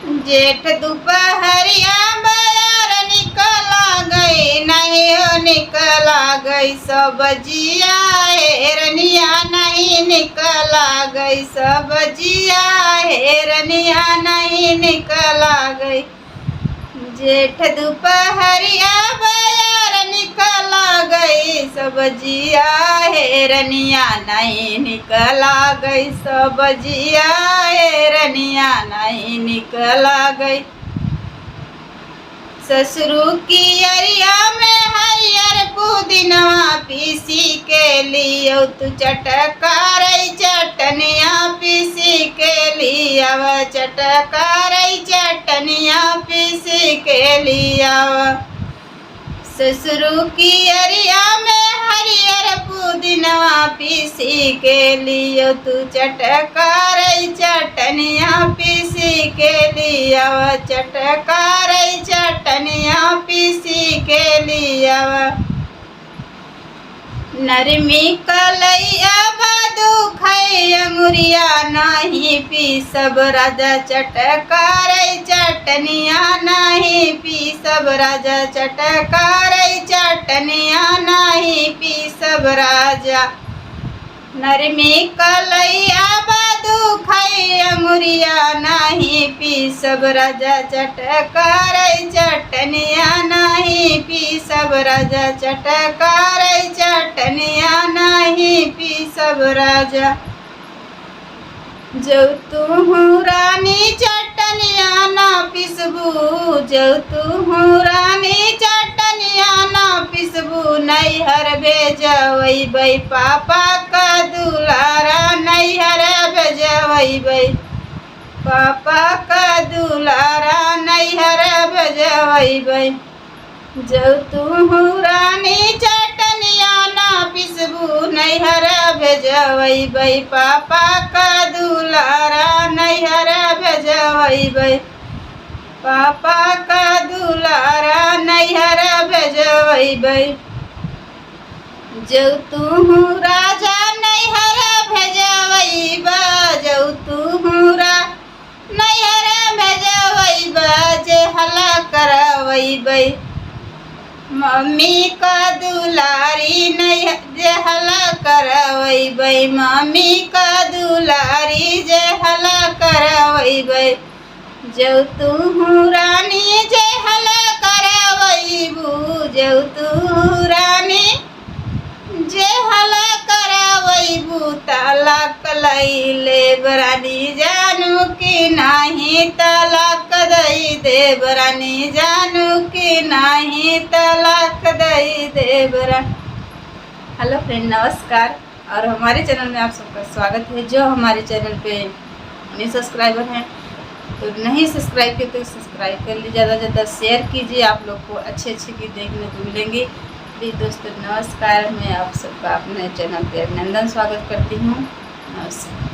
जेठ दोपहरिया बयार निकला गई, नहीं हो निकला गई सब्जिया हेरनिया, नहीं निकला गई सब्जिया हेरनिया, नहीं निकला गई। जेठ दोपहरिया बयार निकला गई सब्जिया हेरनिया, नहीं निकला गई सब्जिया हेरनिया, नहीं निकला गई। ससुरु की अरिया में हरियर पुदीनवा पीसी के लियो, तू चटकारई चटनिया पीसी के लिया, चटकारई चटनिया पीसी के लिया। ससुरु की अरिया में हरियर पुदीनवा पीसी के लियो, तू चटकारई चटनिया पीसी के लिया, चटकारई चटनिया पीसी के लिया। नरमी कलैया बादू खाई अंगुरिया, नहीं पीसब राजा चटकारई चटनिया, नहीं पीसब राजा चटकारई चटनिया, नहीं पीसब राजा। नरमी कलैया बादू खाई अंगुरिया, नहीं पीसब राजा चटकारई चटनिया, नहीं पीसब राजा चटकारई चटनिया, नहीं पीसब राजा। जो तू रानी चटनिया ना पिसबू, जो तू रानी चटनिया ना पिसबू, नैहर भेजवई बई पापा का दुलारा, नैहर भेजवई बई पापा का दुलारा, नैहर भेजवई बई। जो तू रानी चटनिया ना पिसबू, नैहर भेजवई बई पापा का दुलारा, नैहर भेजवई बई पापा का दुलारा, नैहर भेजवई बई। जो तू राजा नैहर भेजवई बा, जो तू नैहर भेजवई बा, जे हला करवई बई मम्मी का दुलारी, नहीं जे हला करवई बई मम्मी का दुलारी, जे हला करवई बई। जो तू रानी जे हला करवई बू, जो तू रानी जे हला करवई बू, तलाक लैले बरानी जानू की नहीं, तलाक दई दे बरानी जानू की नहीं, तलाक दई दे बरानी। हेलो फ्रेंड, नमस्कार और हमारे चैनल में आप सबका स्वागत है। जो हमारे चैनल पे नए सब्सक्राइबर हैं तो नहीं सब्सक्राइब किए तो सब्सक्राइब कर लीजिए, ज़्यादा से ज़्यादा शेयर कीजिए, आप लोग को अच्छे अच्छे गीत देखने को मिलेंगे। प्लीज़ दोस्तों नमस्कार, मैं आप सबका अपने चैनल पे अभिनंदन स्वागत करती हूँ। नमस्कार।